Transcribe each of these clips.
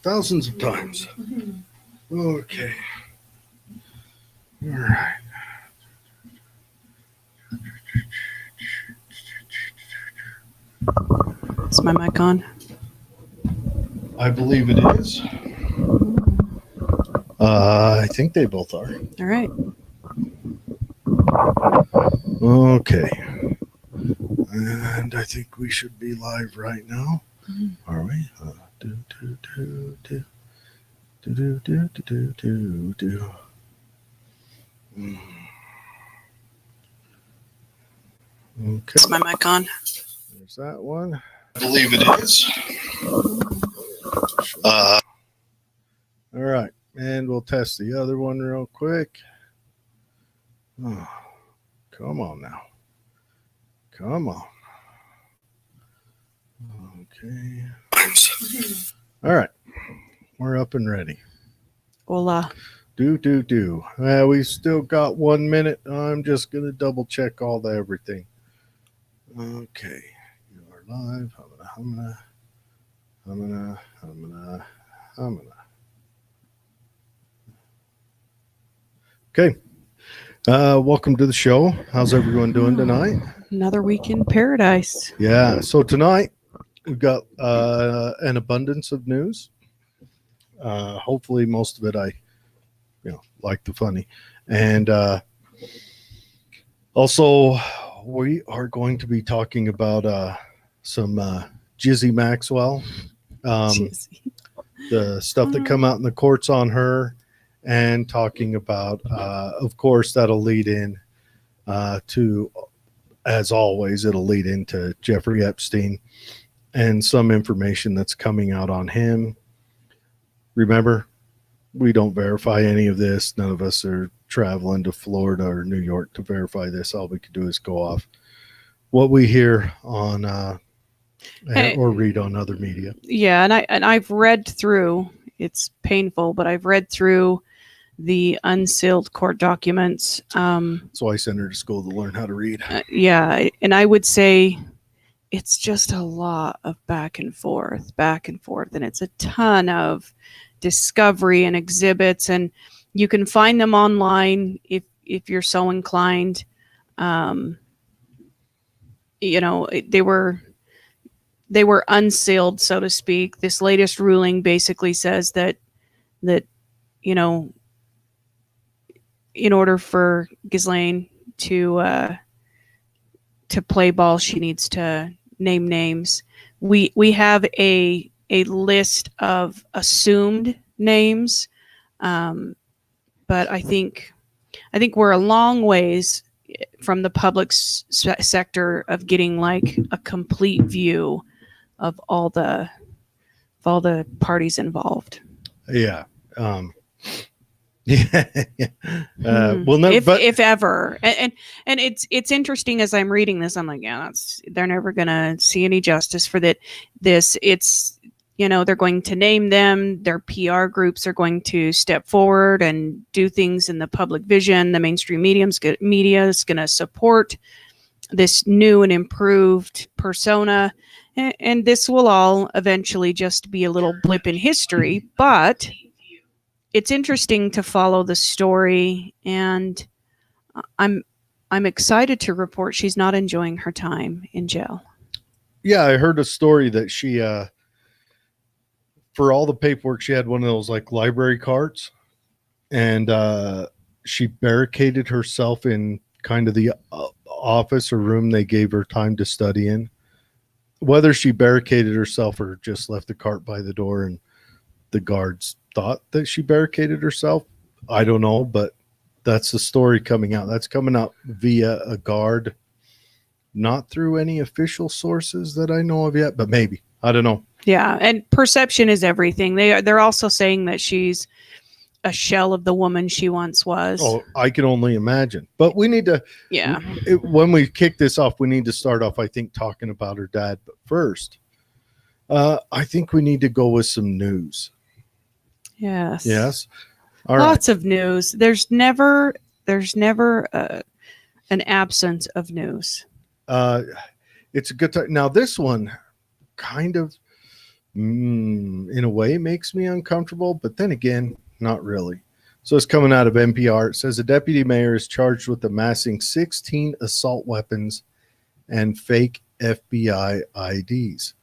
thousands of times. Okay. All right. Is my mic on? I believe it is. I think they both are. All right. Okay. And I think we should be live right now. Are we? Do, do, do, do. Do, do, do, do, do, do. Okay. Is my mic on? There's that one. I believe it is. All right. And we'll test the other one real quick. Oh, come on now. Come on. Okay. All right. We're up and ready. Hola. Do. We still got 1 minute. I'm just going to double check all the everything. Okay. You are live. I'm gonna. Okay. Welcome to the show. How's everyone doing tonight? Another week in paradise. Yeah. So tonight we've got an abundance of news. Hopefully most of it I like the funny. And also we are going to be talking about some Ghislaine Maxwell. The stuff that come out in the courts on her, and talking about, of course, that'll lead in to, as always, it'll lead into Jeffrey Epstein and some information that's coming out on him. Remember, we don't verify any of this. None of us are traveling to Florida or New York to verify this. All we can do is go off what we hear on or read on other media. Yeah, and I've read through. It's painful, but I've read through the unsealed court documents. So I sent her to school to learn how to read. Yeah, and I would say it's just a lot of back and forth, and it's a ton of discovery and exhibits, and you can find them online if you're so inclined. They were unsealed, so to speak. This latest ruling basically says that in order for Ghislaine to play ball, she needs to name names. We have a list of assumed names, but I think we're a long ways from the public sector of getting like a complete view of all the parties involved. Yeah. Well, no, if ever, and it's interesting as I'm reading this. I'm like, yeah, they're never gonna see any justice for that. It's they're going to name them. Their PR groups are going to step forward and do things in the public vision. The mainstream media is going to support this new and improved persona. And this will all eventually just be a little blip in history. But it's interesting to follow the story. And I'm excited to report she's not enjoying her time in jail. Yeah, I heard a story that she... for all the paperwork, she had one of those like library carts, and she barricaded herself in kind of the office or room they gave her time to study in. Whether she barricaded herself or just left the cart by the door and the guards thought that she barricaded herself, I don't know, but that's the story coming out. That's coming out via a guard, not through any official sources that I know of yet, but maybe. I don't know. Yeah, and perception is everything. They're also saying that she's a shell of the woman she once was. Oh, I can only imagine. But we need to, when we kick this off, we need to start off, I think, talking about her dad. But first, I think we need to go with some news. Yes. All Lots of news. There's never an absence of news. It's a good time. Now, this one kind of In a way, it makes me uncomfortable, but then again, not really. So it's coming out of NPR. It says a deputy mayor is charged with amassing 16 assault weapons and fake FBI IDs.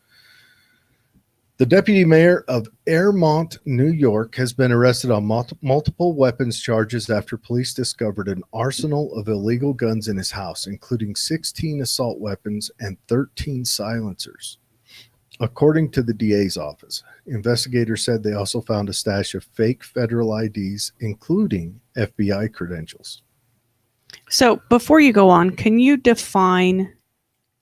The deputy mayor of Airmont, New York, has been arrested on multiple weapons charges after police discovered an arsenal of illegal guns in his house, including 16 assault weapons and 13 silencers. According to the DA's office, investigators said they also found a stash of fake federal IDs, including FBI credentials. So before you go on, can you define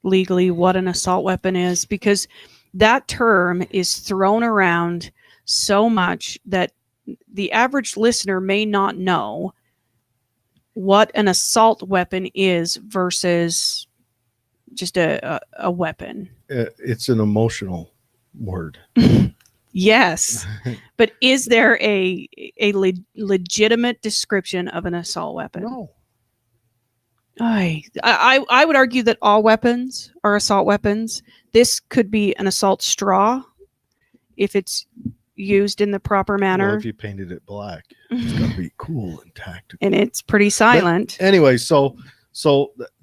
legally what an assault weapon is? Because that term is thrown around so much that the average listener may not know what an assault weapon is versus just a weapon. It's an emotional word. Yes. But is there a legitimate description of an assault weapon? No. I would argue that all weapons are assault weapons. This could be an assault straw if it's used in the proper manner. Well, if you painted it black, it's got to be cool and tactical. And it's pretty silent. But anyway, so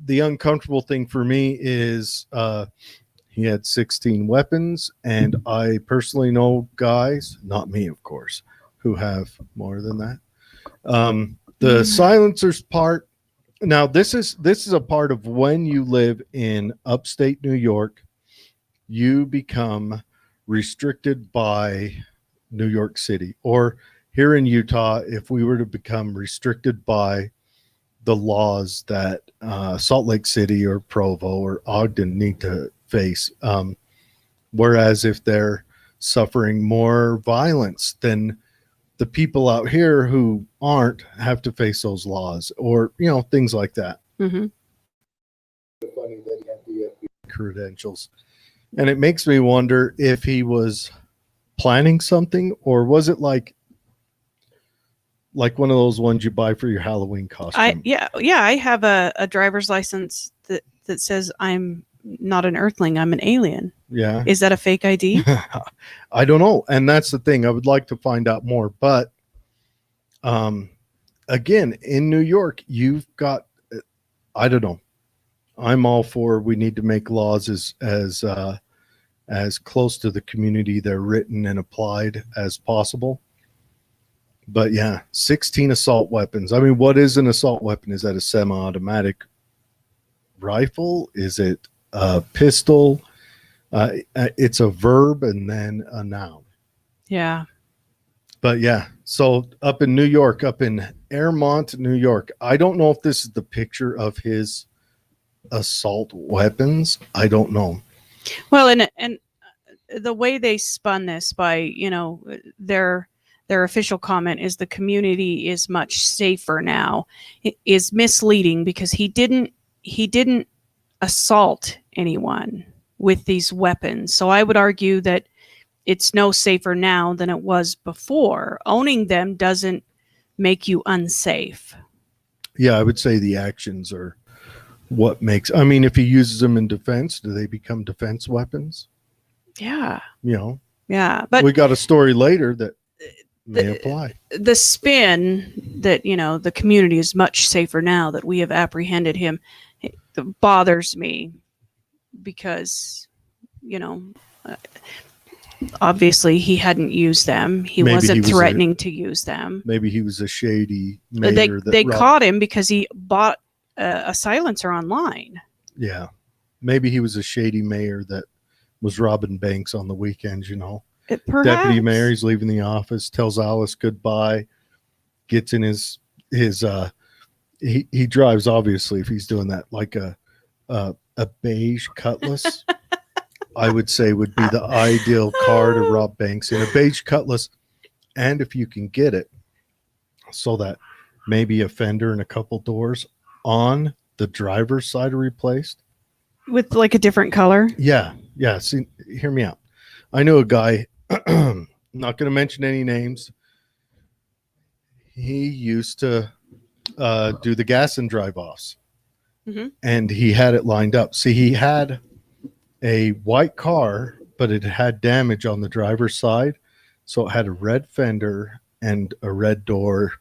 the uncomfortable thing for me is he had 16 weapons, and I personally know guys, not me, of course, who have more than that. The silencers part. Now, this is a part of when you live in upstate New York, you become restricted by New York City, or here in Utah, if we were to become restricted by the laws that Salt Lake City or Provo or Ogden need to face. Whereas if they're suffering more violence, then the people out here who aren't have to face those laws, or things like that. Mm-hmm. Funny that he had the credentials, and it makes me wonder if he was planning something, or was it like one of those ones you buy for your Halloween costume? I have a driver's license that says I'm not an earthling, I'm an alien. Yeah. Is that a fake ID? I don't know. And that's the thing. I would like to find out more. But again, in New York, you've got, I don't know. I'm all for, we need to make laws as close to the community they're written and applied as possible. But yeah, 16 assault weapons. I mean, what is an assault weapon? Is that a semi-automatic rifle? Is it a pistol? It's a verb and then a noun. Yeah. But yeah, so up in New York, up in Airmont, New York, I don't know if this is the picture of his assault weapons. I don't know. Well, and the way they spun this by, their official comment is the community is much safer now. It is misleading because he didn't assault anyone with these weapons. So I would argue that it's no safer now than it was before. Owning them doesn't make you unsafe. Yeah, I would say the actions are what makes, I mean, if he uses them in defense, do they become defense weapons? Yeah. Yeah. But we got a story later that may apply. The spin that, the community is much safer now that we have apprehended him, it bothers me because, obviously he hadn't used them. He wasn't threatening to use them. Maybe he was a shady mayor. They caught him because he bought a silencer online. Yeah. Maybe he was a shady mayor that was robbing banks on the weekends, Deputy mayor, he's leaving the office, tells Alice goodbye, gets in his he drives, obviously, if he's doing that, like a beige Cutlass. I would say would be the ideal car to rob banks in, a beige Cutlass. And if you can get it so that maybe a fender and a couple doors on the driver's side are replaced with like a different color. Yeah. See, hear me out. I know a guy, not going to mention any names. He used to do the gas and drive offs, and he had it lined up. See, he had a white car but it had damage on the driver's side. So it had a red fender and a red door.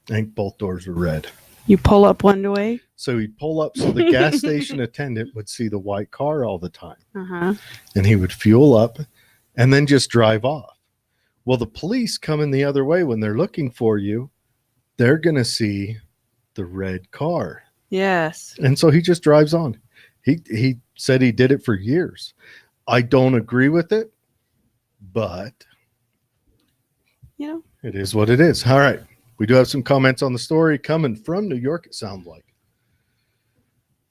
I think both doors were red. You pull up one way. So he'd pull up so the gas station attendant would see the white car all the time. Uh-huh. And he would fuel up and then just drive off. Well, the police coming the other way when they're looking for you, they're going to see the red car. Yes. And so he just drives on. He said he did it for years. I don't agree with it, but it is what it is. All right. We do have some comments on the story coming from New York, it sounds like.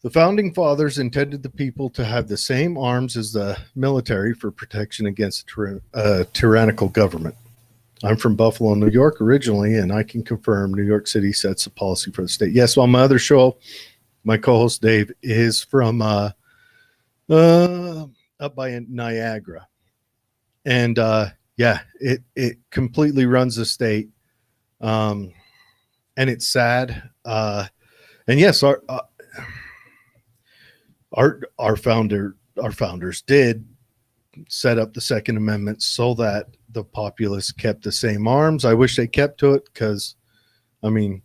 The founding fathers intended the people to have the same arms as the military for protection against a tyrannical government. I'm from Buffalo, New York originally, and I can confirm New York City sets the policy for the state. Yes, on my other show, my co-host Dave is from up by Niagara. And it completely runs the state. And it's sad. And yes, our founders did set up the Second Amendment so that the populace kept the same arms. I wish they kept to it because, I mean,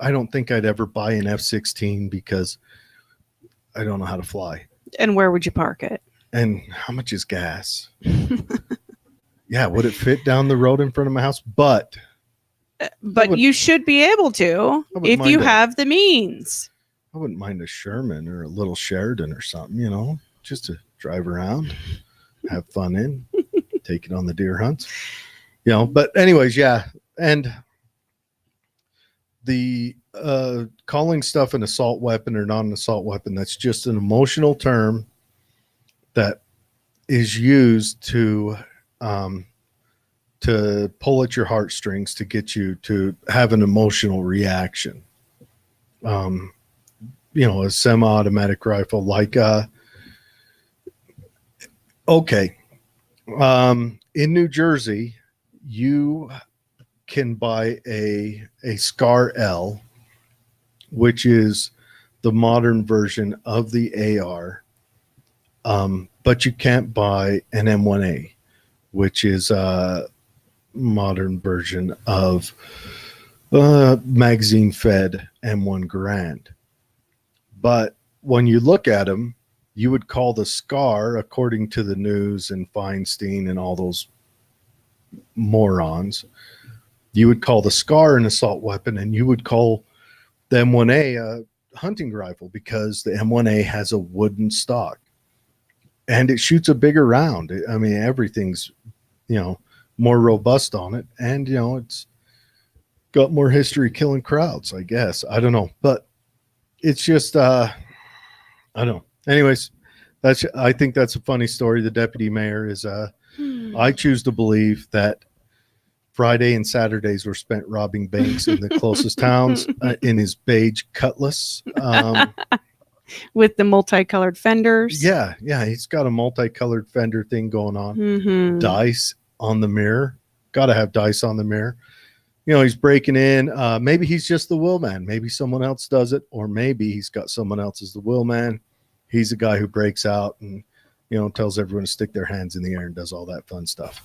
I don't think I'd ever buy an F-16 because I don't know how to fly. And where would you park it? And how much is gas? Yeah, would it fit down the road in front of my house? But you should be able to if you have the means. I wouldn't mind a Sherman or a little Sheridan or something, just to drive around, have fun in, take it on the deer hunts, But anyways, yeah. And the calling stuff an assault weapon or not an assault weapon, that's just an emotional term that is used to pull at your heartstrings to get you to have an emotional reaction. A semi-automatic rifle like in New Jersey, you can buy a Scar L, which is the modern version of the AR, but you can't buy an M1A, which is a modern version of magazine-fed M1 Garand. But when you look at them, you would call the Scar, according to the news and Feinstein and all those morons, you would call the Scar an assault weapon, and you would call the M1A a hunting rifle because the M1A has a wooden stock and it shoots a bigger round. I mean, everything's, more robust on it. And, it's got more history killing crowds, I guess. I don't know. But it's just, I don't know. Anyways, I think that's a funny story. The deputy mayor is, I choose to believe that Friday and Saturdays were spent robbing banks in the closest towns in his beige Cutlass. With the multicolored fenders. Yeah. He's got a multicolored fender thing going on. Mm-hmm. Dice on the mirror. Got to have dice on the mirror. He's breaking in. Maybe he's just the will man. Maybe someone else does it. Or maybe he's got someone else as the will man. He's the guy who breaks out and, tells everyone to stick their hands in the air and does all that fun stuff.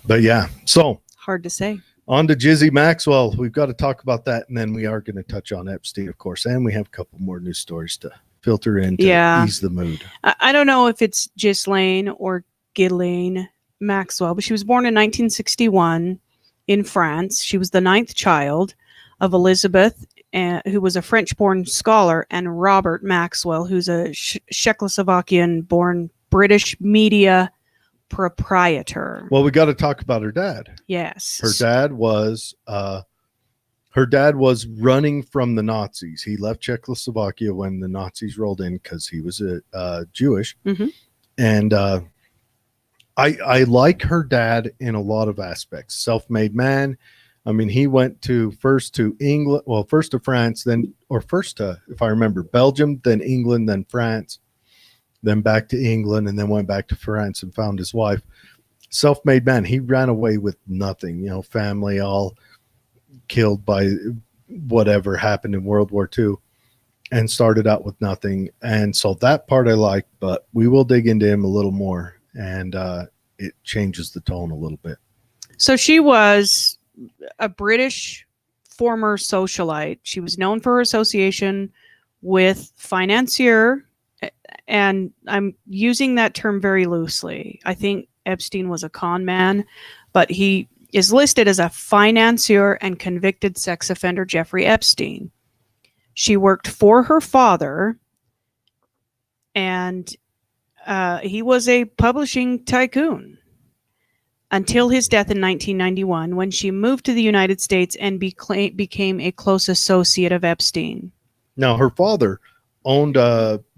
But yeah, so. Hard to say. On to Ghislaine Maxwell. We've got to talk about that. And then we are going to touch on Epstein, of course. And we have a couple more news stories to filter in to ease the mood. I don't know if it's Ghislaine or Ghislaine Maxwell, but she was born in 1961 in France. She was the 9th child of Elizabeth, who was a French-born scholar, and Robert Maxwell, who's a Czechoslovakian-born British media proprietor. Well, we got to talk about her dad. Yes. Her dad was running from the Nazis. He left Czechoslovakia when the Nazis rolled in because he was Jewish. Mm-hmm. And I like her dad in a lot of aspects. Self-made man. I mean, he went first to England, first to France, first to, if I remember, Belgium, then England, then France, then back to England, and then went back to France and found his wife. Self-made man. He ran away with nothing, family all killed by whatever happened in World War II, and started out with nothing. And so that part I like, but we will dig into him a little more and it changes the tone a little bit. So she was a British former socialite. She was known for her association with financier, and I'm using that term very loosely. I think Epstein was a con man, but he is listed as a financier and convicted sex offender, Jeffrey Epstein. She worked for her father, and he was a publishing tycoon until his death in 1991, when she moved to the United States and became a close associate of Epstein. Now, her father owned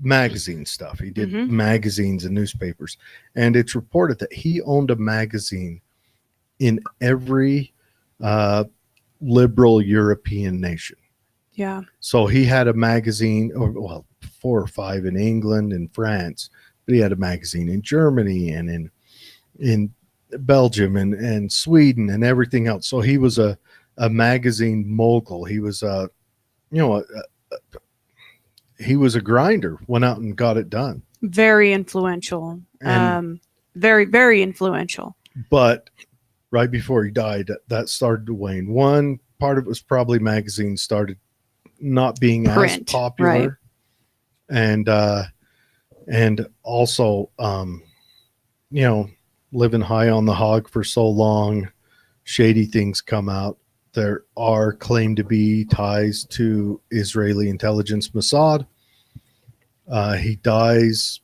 magazine stuff. He did magazines and newspapers. And it's reported that he owned a magazine in every liberal European nation. Yeah. So he had a magazine, or well, 4 or 5 in England and France, but he had a magazine in Germany and in Belgium and Sweden and everything else. So he was a magazine mogul. He was he was a grinder, went out and got it done. Very influential. Very, very influential. But right before he died, that started to wane. One part of it was probably magazines started not being Print, as popular. right. And also, living high on the hog for so long, shady things come out. There are claimed to be ties to Israeli intelligence Mossad. He dies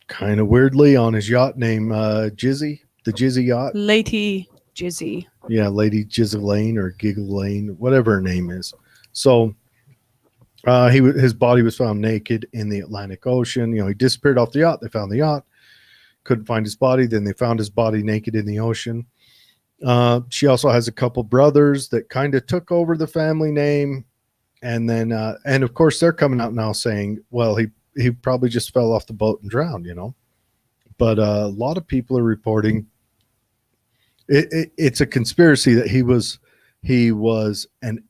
kind of weirdly on his yacht named Jizzy, the Jizzy yacht. Lady Jizzy. Yeah, Lady Ghislaine or Ghislaine, whatever her name is. So his body was found naked in the Atlantic Ocean. He disappeared off the yacht. They found the yacht. Couldn't find his body. Then they found his body naked in the ocean. She also has a couple brothers that kind of took over the family name. And then, and of course, they're coming out now saying, well, he probably just fell off the boat and drowned, But a lot of people are reporting it's a conspiracy that he was an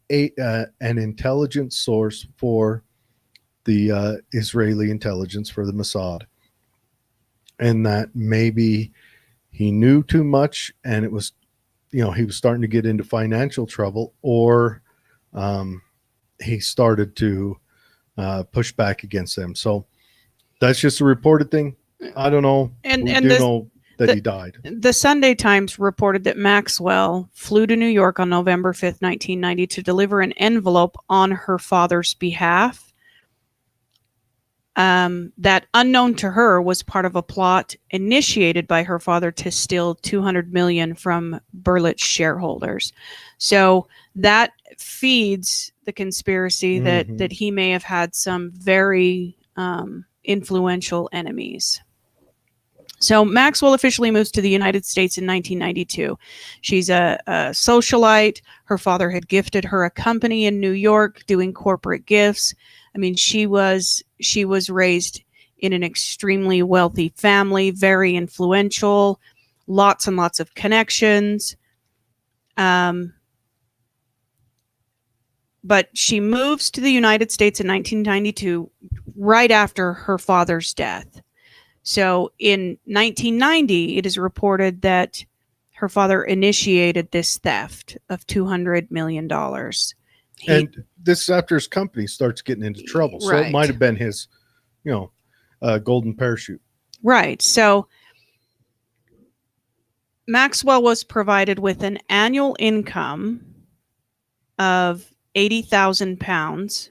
intelligence source for the Israeli intelligence, for the Mossad. And that maybe he knew too much and it was, he was starting to get into financial trouble, or he started to push back against them. So that's just a reported thing. I don't know. And we do know that he died. The Sunday Times reported that Maxwell flew to New York on November 5th, 1990 to deliver an envelope on her father's behalf. That, unknown to her, was part of a plot initiated by her father to steal $200 million from Berlitz shareholders. So that feeds the conspiracy that he may have had some very influential enemies. So Maxwell officially moves to the United States in 1992. She's a socialite. Her father had gifted her a company in New York doing corporate gifts. I mean, she was raised in an extremely wealthy family, very influential, lots and lots of connections. But she moves to the United States in 1992, right after her father's death. So in 1990, it is reported that her father initiated this theft of $200 million. And this is after his company starts getting into trouble. So it might have been his, golden parachute. Right. So Maxwell was provided with an annual income of £80,000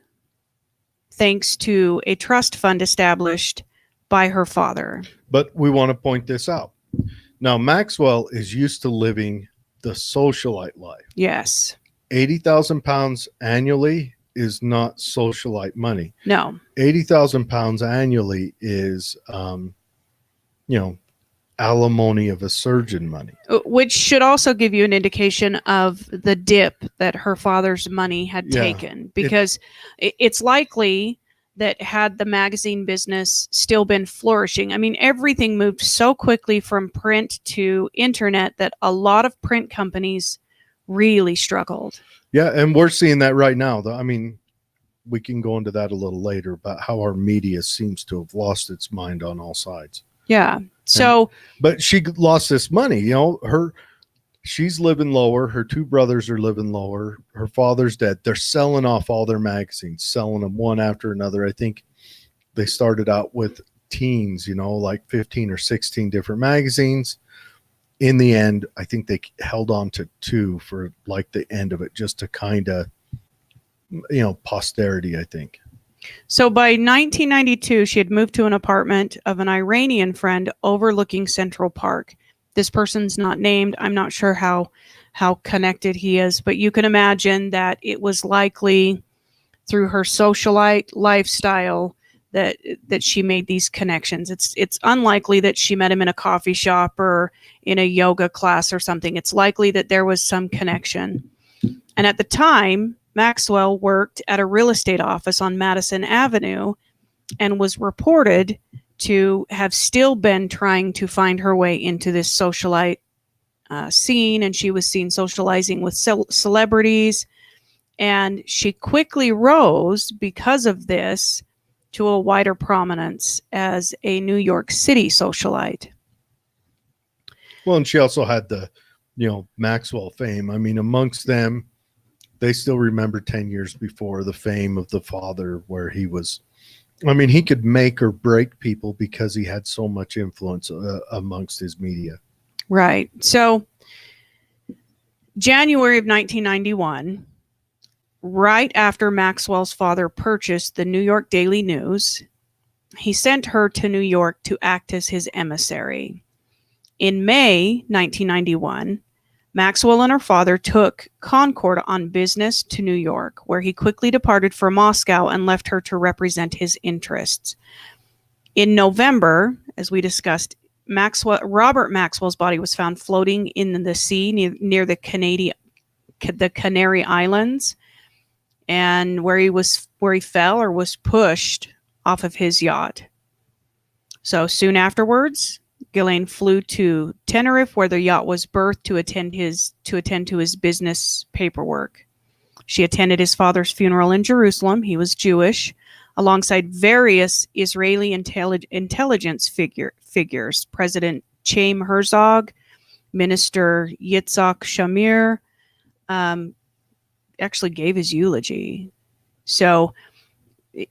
thanks to a trust fund established by her father. But we want to point this out. Now, Maxwell is used to living the socialite life. Yes. £80,000 annually is not socialite money. No. £80,000 annually is, alimony of a surgeon money. Which should also give you an indication of the dip that her father's money had taken. Because it's likely that had the magazine business still been flourishing, I mean, everything moved so quickly from print to internet that a lot of print companies really struggled. Yeah, and we're seeing that right now. I mean, we can go into that a little later about how our media seems to have lost its mind on all sides. Yeah. So, But she lost this money. She's living lower. Her two brothers are living lower. Her father's dead. They're selling off all their magazines, selling them one after another. I think they started out with teens, like 15 or 16 different magazines. In the end, I think they held on to two for like the end of it, just to kind of, posterity, I think. So by 1992, she had moved to an apartment of an Iranian friend overlooking Central Park. This person's not named. I'm not sure how connected he is, but you can imagine that it was likely through her socialite lifestyle that she made these connections. It's unlikely that she met him in a coffee shop or in a yoga class or something. It's likely that there was some connection. And at the time, Maxwell worked at a real estate office on Madison Avenue and was reported to have still been trying to find her way into this socialite scene, and she was seen socializing with celebrities, and she quickly rose because of this to a wider prominence as a New York City socialite. Well, and she also had the, Maxwell fame. I mean, amongst them, they still remember 10 years before the fame of the father, where he was, he could make or break people because he had so much influence amongst his media. Right. So January of 1991, right after Maxwell's father purchased the New York Daily News, he sent her to New York to act as his emissary. In May 1991, Maxwell and her father took Concord on business to New York, where he quickly departed for Moscow and left her to represent his interests. In November, as we discussed, Robert Maxwell's body was found floating in the sea near the Canary Islands, and where he fell or was pushed off of his yacht. So soon afterwards, Ghislaine flew to Tenerife, where the yacht was berthed to attend to his business paperwork. She attended his father's funeral in Jerusalem. He was Jewish, alongside various Israeli intelligence figures, President Chaim Herzog, Minister Yitzhak Shamir, actually gave his eulogy. So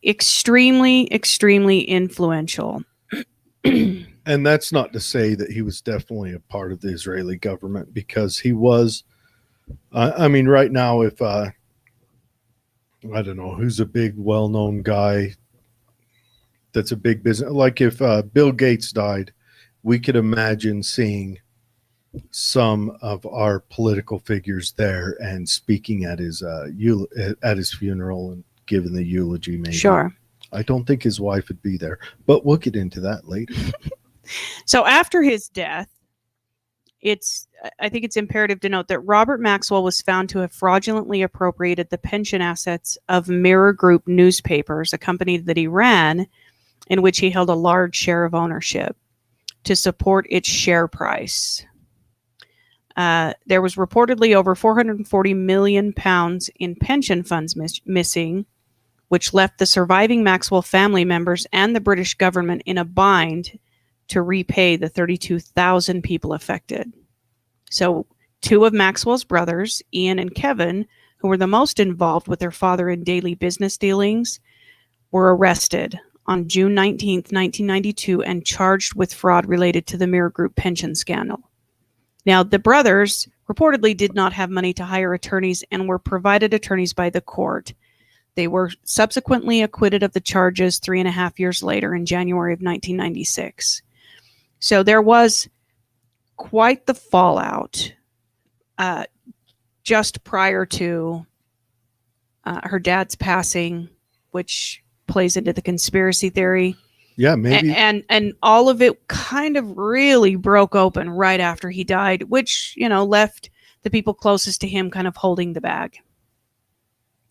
extremely, extremely influential. And that's not to say that he was definitely a part of the Israeli government, because he was, right now, if, I don't know, who's a big, well-known guy that's a big business, like if Bill Gates died, we could imagine seeing some of our political figures there and speaking at his funeral and giving the eulogy. Maybe. Sure. I don't think his wife would be there, but we'll get into that later. So after his death, I think it's imperative to note that Robert Maxwell was found to have fraudulently appropriated the pension assets of Mirror Group newspapers, a company that he ran, in which he held a large share of ownership, to support its share price. There was reportedly over £440 million in pension funds missing, which left the surviving Maxwell family members and the British government in a bind to repay the 32,000 people affected. So 2 of Maxwell's brothers, Ian and Kevin, who were the most involved with their father in daily business dealings, were arrested on June 19th, 1992, and charged with fraud related to the Mirror Group pension scandal. Now, the brothers reportedly did not have money to hire attorneys and were provided attorneys by the court. They were subsequently acquitted of the charges 3.5 years later in January of 1996. So there was quite the fallout just prior to her dad's passing, which plays into the conspiracy theory. Yeah, maybe. And all of it kind of really broke open right after he died, which, left the people closest to him kind of holding the bag.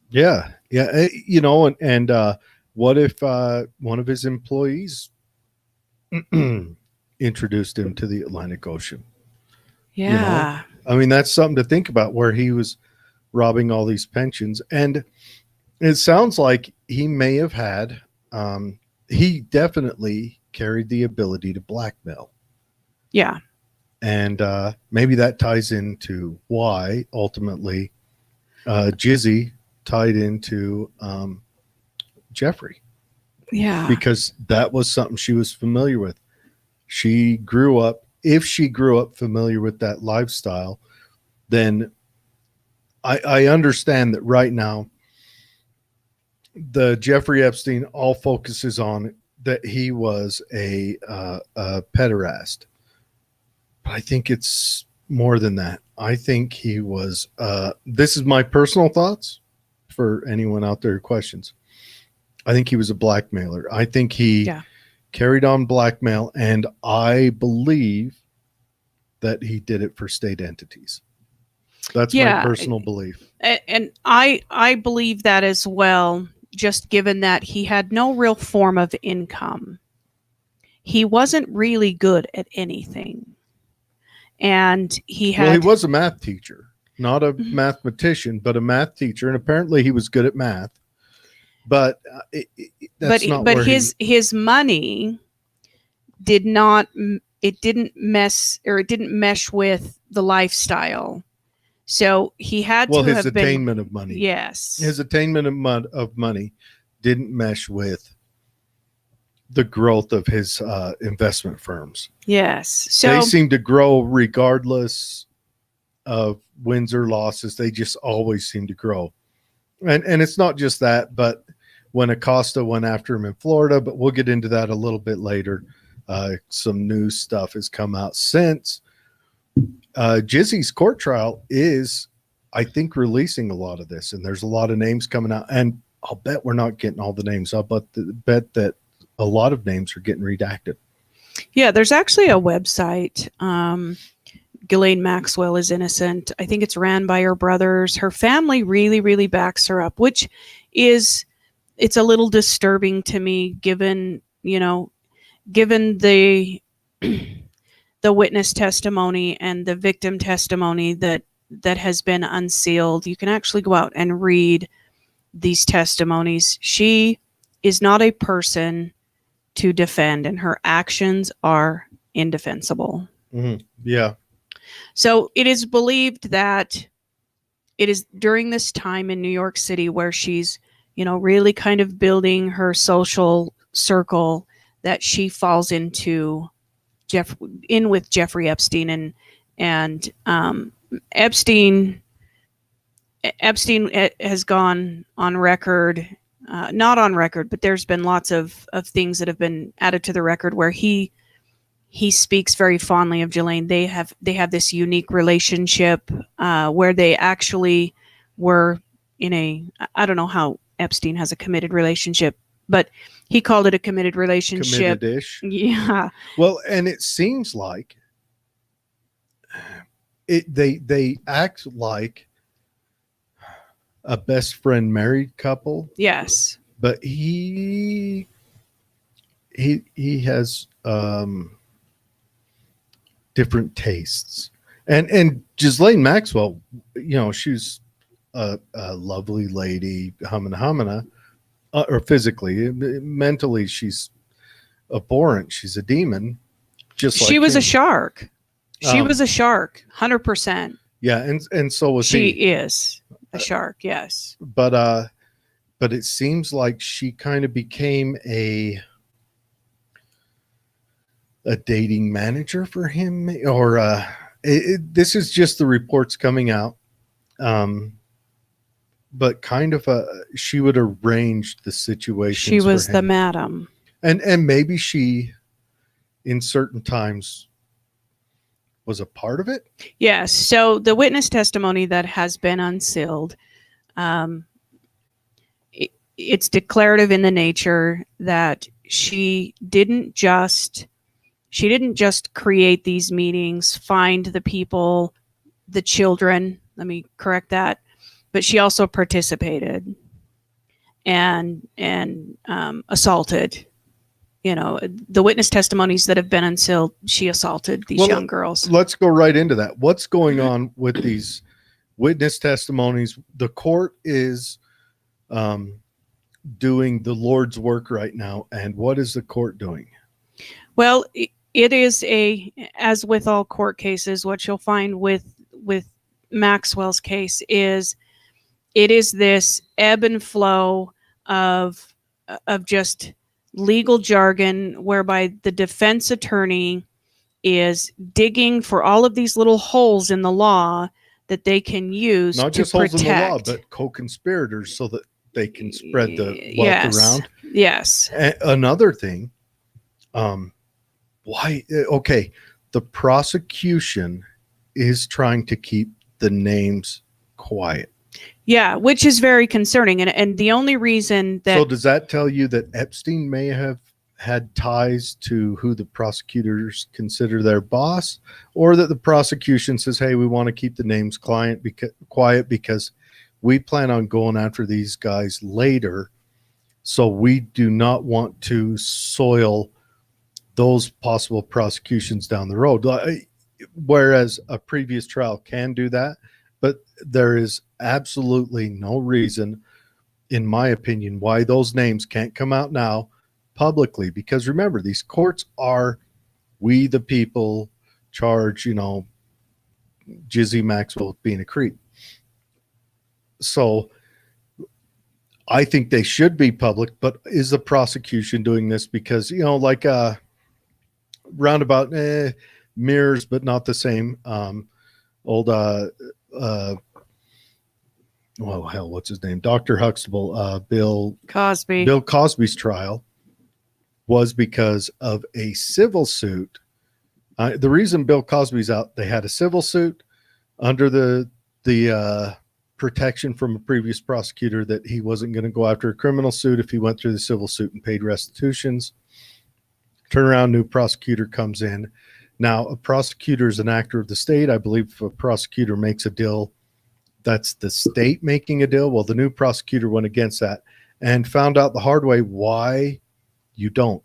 Yeah. Yeah. And what if one of his employees introduced him to the Atlantic Ocean? Yeah. That's something to think about, where he was robbing all these pensions. And it sounds like he may have had, he definitely carried the ability to blackmail. Yeah. And maybe that ties into why ultimately Jizzy tied into Jeffrey. Yeah. Because that was something she was familiar with. She grew up, if she grew up familiar with that lifestyle, then I understand that right now the Jeffrey Epstein all focuses on that he was a pederast. But I think it's more than that. I think he was, this is my personal thoughts for anyone out there who questions. I think he was a blackmailer. I think he carried on blackmail, and I believe that he did it for state entities. That's my personal belief. And I believe that as well, just given that he had no real form of income. He wasn't really good at anything. And he was a math teacher, not a mathematician, but a math teacher. And apparently he was good at math. But his money didn't mesh with the lifestyle. So he had to his attainment of money. Yes. His attainment of money didn't mesh with the growth of his investment firms. Yes. So they seem to grow regardless of wins or losses. They just always seem to grow. And it's not just that, but when Acosta went after him in Florida, but we'll get into that a little bit later. Some new stuff has come out since. Jizzy's court trial is, I think, releasing a lot of this, and there's a lot of names coming out, and I'll bet we're not getting all the names. I'll bet that a lot of names are getting redacted. Yeah, there's actually a website. Ghislaine Maxwell is innocent. I think it's ran by her brothers. Her family really, really backs her up, which is, it's a little disturbing to me, given the the witness testimony and the victim testimony that has been unsealed. You can actually go out and read these testimonies. She is not a person to defend, and her actions are indefensible. Mm-hmm. Yeah. So it is believed that it is during this time in New York City where she's, really kind of building her social circle, that she falls into with Jeffrey Epstein, and Epstein has gone on record, not on record, but there's been lots of things that have been added to the record where he speaks very fondly of Ghislaine. They have this unique relationship where they actually were in I don't know how Epstein has a committed relationship, but he called it a committed relationship. Committed-ish. Yeah. Well, and it seems like they act like a best friend married couple. Yes. But he has different tastes. And Ghislaine Maxwell, she's a lovely lady, humana, or physically, mentally, she's abhorrent. She's a demon. She was a shark. She was a shark, 100%. Yeah, and so was she. She is a shark, yes. But it seems like she kind of became a dating manager for him, or this is just the reports coming out. But kind of she would arrange the situation. She was the madam. And maybe she, in certain times, was a part of it. Yes. So the witness testimony that has been unsealed, it's declarative in the nature that she didn't just create these meetings, find the people, the children. Let me correct that. But she also participated and assaulted. The witness testimonies that have been unsealed, she assaulted these young girls. Let's go right into that. What's going on with these witness testimonies? The court is doing the Lord's work right now. And what is the court doing? Well, it is as with all court cases, what you'll find with Maxwell's case is it is this ebb and flow of just legal jargon, whereby the defense attorney is digging for all of these little holes in the law that they can use not to just holes in the law, protect. but co-conspirators, so that they can spread the wealth Yes. around. Yes. Another thing, why? Okay, the prosecution is trying to keep the names quiet. Yeah, which is very concerning. And the only reason that So does that tell you that Epstein may have had ties to who the prosecutors consider their boss, or that the prosecution says, hey, we want to keep the names quiet because we plan on going after these guys later, so we do not want to soil those possible prosecutions down the road. Whereas a previous trial can do that, but there is absolutely no reason, in my opinion, why those names can't come out now publicly. Because remember, these courts are we the people charge, Ghislaine Maxwell with being a creep. So I think they should be public, but is the prosecution doing this because, like roundabout mirrors, but not the same. What's his name? Dr. Huxtable, Bill Cosby's trial was because of a civil suit. The reason Bill Cosby's out, they had a civil suit under the protection from a previous prosecutor that he wasn't going to go after a criminal suit if he went through the civil suit and paid restitutions. Turn around, new prosecutor comes in. Now, a prosecutor is an actor of the state. I believe if a prosecutor makes a deal, that's the state making a deal. Well, the new prosecutor went against that and found out the hard way why you don't.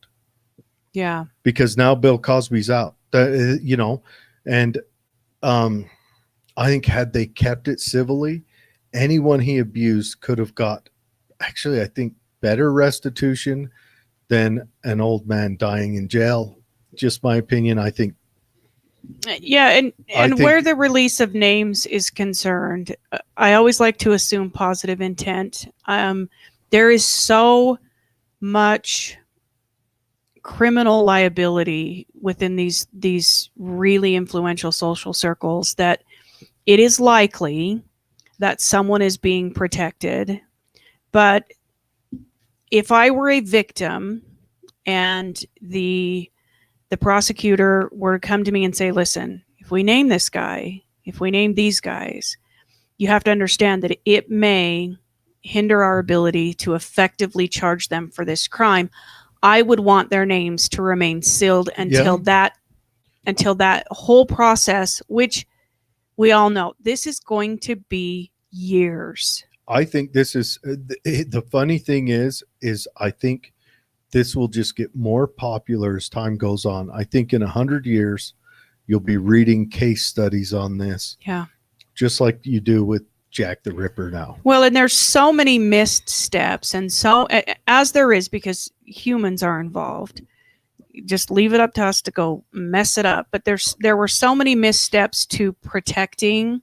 Yeah. Because now Bill Cosby's out, and I think had they kept it civilly, anyone he abused could have got, actually, I think, better restitution than an old man dying in jail. Just my opinion. I think. Yeah, and where the release of names is concerned, I always like to assume positive intent. There is so much criminal liability within these really influential social circles that it is likely that someone is being protected. But if I were a victim and the prosecutor were to come to me and say, listen, if we name this guy, if we name these guys, you have to understand that it may hinder our ability to effectively charge them for this crime. I would want their names to remain sealed until that whole process, which we all know this is going to be years. I think this is the funny thing is I think this will just get more popular as time goes on. I think in 100 years, you'll be reading case studies on this. Yeah. Just like you do with Jack the Ripper now. Well, and there's so many missed steps, and so as there is, because humans are involved. Just leave it up to us to go mess it up. But there were so many missteps to protecting.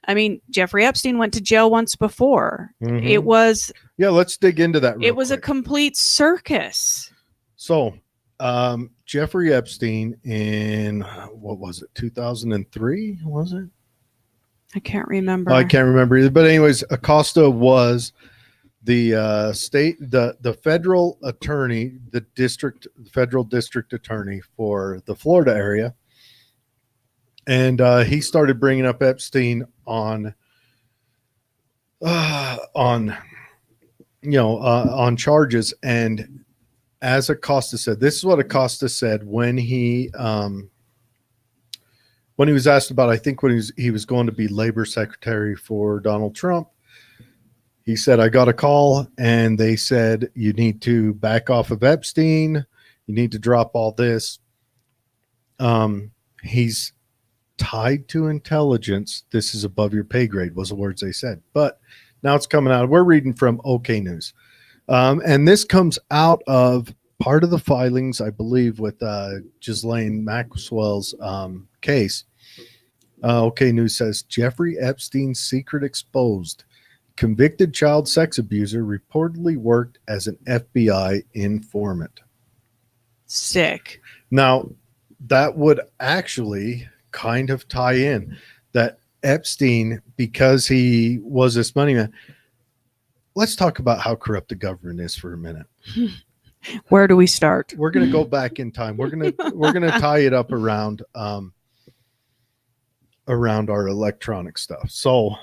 I mean, Jeffrey Epstein went to jail once before. Mm-hmm. It was... Yeah, let's dig into that real quick. A complete circus. So, Jeffrey Epstein in, what was it, 2003, was it? I can't remember. I can't remember either. But anyways, Acosta was the the federal attorney, the federal district attorney for the Florida area. And he started bringing up Epstein on charges. And as Acosta said, this is what Acosta said when he was asked about, I think when he was going to be labor secretary for Donald Trump, he said, I got a call and they said, you need to back off of Epstein. You need to drop all this. He's tied to intelligence. This is above your pay grade was the words they said. But now it's coming out. We're reading from OK News. And this comes out of part of the filings, I believe, with Ghislaine Maxwell's case. OK News says Jeffrey Epstein's secret exposed. Convicted child sex abuser reportedly worked as an FBI informant. Sick. Now, that would actually kind of tie in that Epstein, because he was this money man. Let's talk about how corrupt the government is for a minute. Where do we start? We're going to go back in time. We're going to tie it up around our electronic stuff. So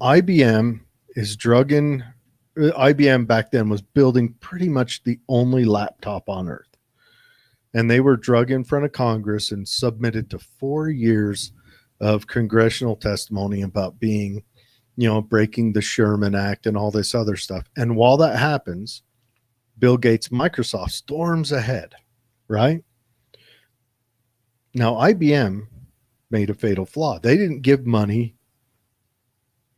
IBM is drugging. IBM back then was building pretty much the only laptop on earth. And they were drug in front of Congress and submitted to 4 years of congressional testimony about being, breaking the Sherman Act and all this other stuff. And while that happens, Bill Gates, Microsoft storms ahead, right? Now, IBM made a fatal flaw. They didn't give money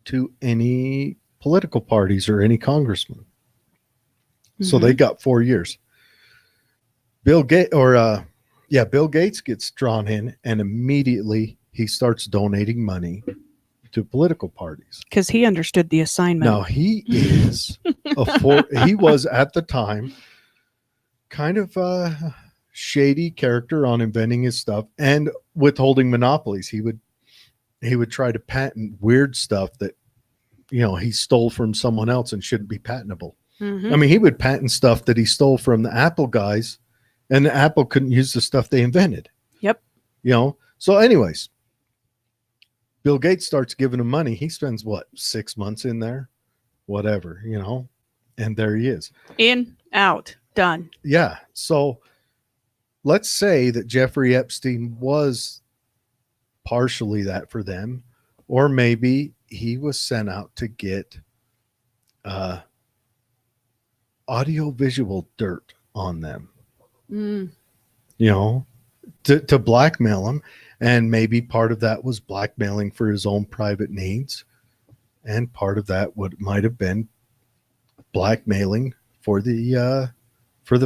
to any political parties or any congressman. Mm-hmm. So they got 4 years. Bill Gates gets drawn in, and immediately he starts donating money to political parties because he understood the assignment. Now he is he was at the time kind of a shady character on inventing his stuff and withholding monopolies. He would try to patent weird stuff that he stole from someone else and shouldn't be patentable. Mm-hmm. I mean, he would patent stuff that he stole from the Apple guys. And the Apple couldn't use the stuff they invented. Yep. So anyways, Bill Gates starts giving him money. He spends 6 months in there, whatever, and there he is. In, out, done. Yeah. So let's say that Jeffrey Epstein was partially that for them, or maybe he was sent out to get audio-visual dirt on them. To blackmail him, and maybe part of that was blackmailing for his own private needs, and part of that might have been blackmailing for the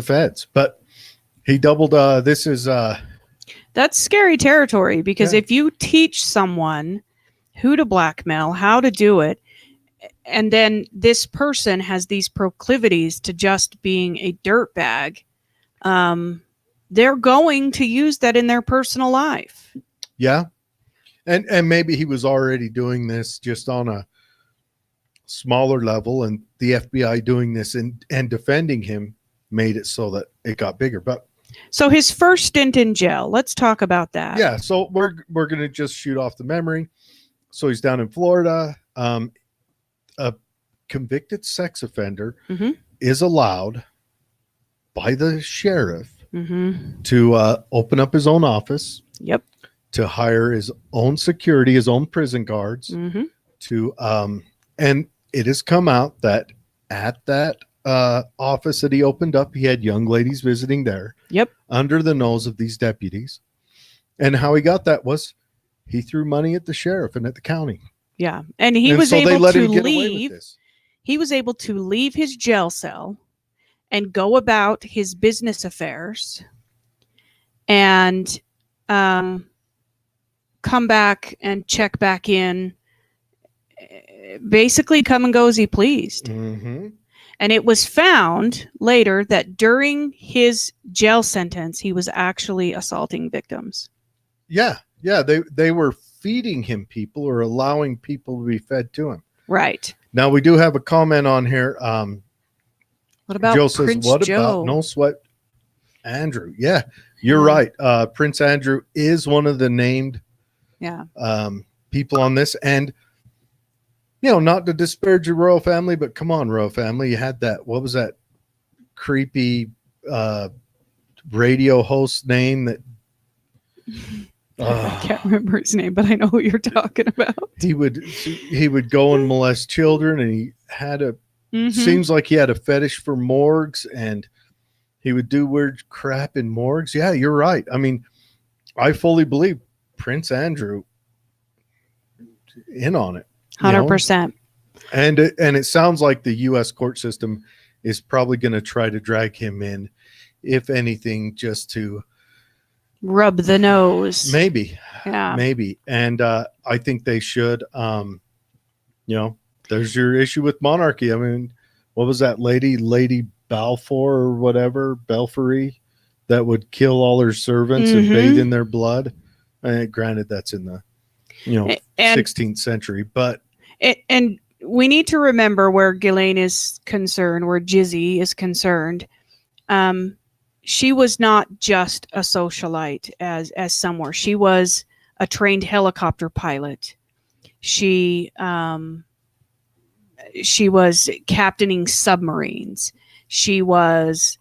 feds. But he doubled. That's scary territory, because if you teach someone who to blackmail, how to do it, and then this person has these proclivities to just being a dirtbag, they're going to use that in their personal life. Yeah. And maybe he was already doing this just on a smaller level, and the FBI doing this and defending him made it so that it got bigger. But so his first stint in jail, let's talk about that. Yeah. So we're going to just shoot off the memory. So he's down in Florida. A convicted sex offender is allowed by the sheriff to open up his own office. Yep. To hire his own security, his own prison guards. To and it has come out that at that office that he opened up, he had young ladies visiting there. Yep. Under the nose of these deputies. And how he got that was he threw money at the sheriff and at the county. Yeah. And he was able to leave. He was able to leave his jail cell and go about his business affairs and come back and check back in, basically come and go as he pleased. Mm-hmm. And it was found later that during his jail sentence, he was actually assaulting victims. Yeah. Yeah. They were feeding him people or allowing people to be fed to him. Right. Now we do have a comment on here. What about Joe says, Prince what Joe? About No Sweat Andrew? Yeah, you're right. Prince Andrew is one of the named people on this. And, not to disparage your royal family, but come on, royal family. You had that, what was that creepy radio host name that... I can't remember his name, but I know who you're talking about. He would go and molest children, and he had seems like he had a fetish for morgues, and he would do weird crap in morgues. Yeah, you're right. I mean, I fully believe Prince Andrew in on it. 100%. And it sounds like the U.S. court system is probably going to try to drag him in if anything, just to rub the nose. maybe. Yeah. Maybe. And I think they should. There's your issue with monarchy. I mean, what was that Lady Balfour or whatever, Belfry, that would kill all her servants and bathe in their blood? Granted, that's in the 16th century, but and we need to remember where Ghislaine is concerned, where Jizzy is concerned. She was not just a socialite as some were. She was a trained helicopter pilot. She was captaining submarines. She was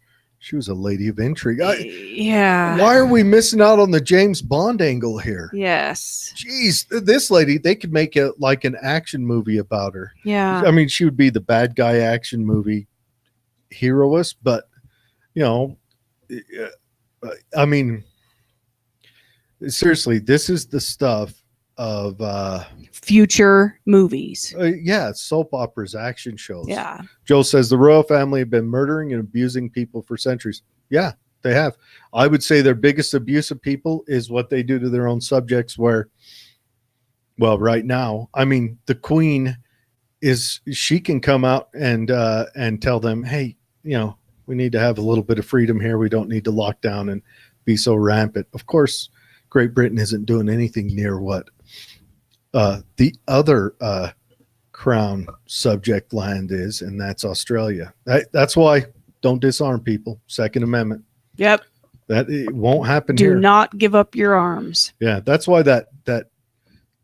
a lady of intrigue. Yeah. Why are we missing out on the James Bond angle here? Yes. Jeez, this lady, they could make it like an action movie about her. Yeah. I mean, she would be the bad guy action movie heroist, but I mean, seriously, this is the stuff of future movies. Soap operas, action shows. Yeah. Joe says the royal family have been murdering and abusing people for centuries. Yeah, they have. I would say their biggest abuse of people is what they do to their own subjects, where, well, right now, I mean, the queen she can come out and tell them, hey, we need to have a little bit of freedom here. We don't need to lock down and be so rampant. Of course, Great Britain isn't doing anything near what the other crown subject land is, and that's Australia. That's why don't disarm people. Second Amendment. Yep. That it won't happen Do here. not give up your arms. Yeah, that's why that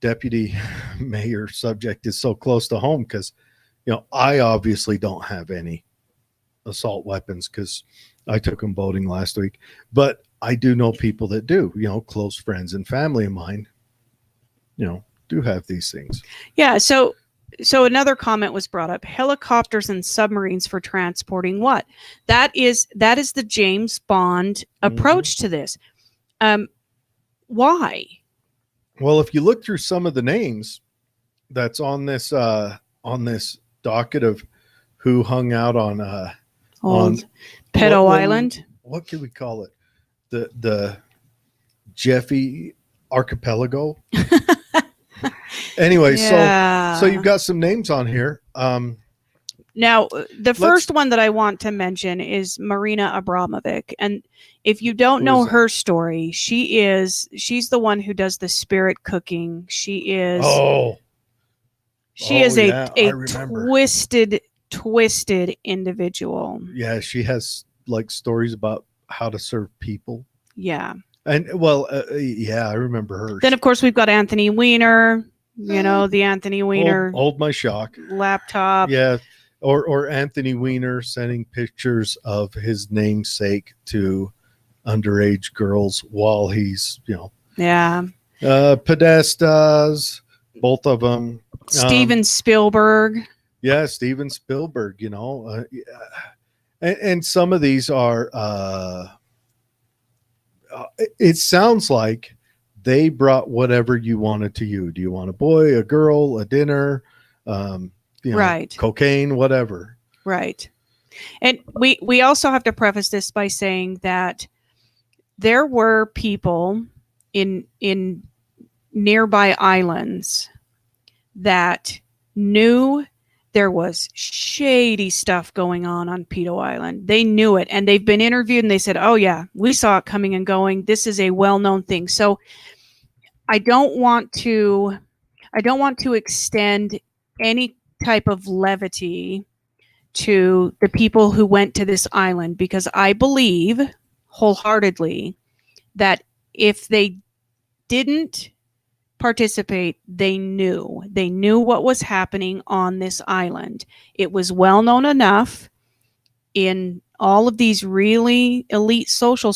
deputy mayor subject is so close to home, because I obviously don't have any assault weapons because I took them boating last week, but I do know people that do, close friends and family of mine, do have these things. Yeah. So another comment was brought up: helicopters and submarines for transporting what? That is the James Bond approach to this. Why? Well, if you look through some of the names that's on this docket of who hung out on Pedo Island. What can we call it? The Jeffy Archipelago. Anyway, so you've got some names on here. Now, the first one that I want to mention is Marina Abramovic, and if you don't know her story, she's the one who does the spirit cooking. She is a twisted individual. Yeah, she has like stories about how to serve people. Yeah. And I remember her. Then of course we've got Anthony Weiner, the Anthony Weiner hold my shock laptop. Yeah. Or Anthony Weiner sending pictures of his namesake to underage girls while he's, Podestas, both of them. Steven Spielberg. Yeah, Steven Spielberg, and some of these are, it sounds like they brought whatever you wanted to you. Do you want a boy, a girl, a dinner, right, cocaine, whatever. Right. And we also have to preface this by saying that there were people in nearby islands that knew there was shady stuff going on Pedo Island. They knew it, and they've been interviewed, and they said, "Oh yeah, we saw it coming and going. This is a well-known thing." So I don't want to extend any type of levity to the people who went to this island, because I believe wholeheartedly that if they didn't participate, they knew what was happening on this island. It was well known enough in all of these really elite social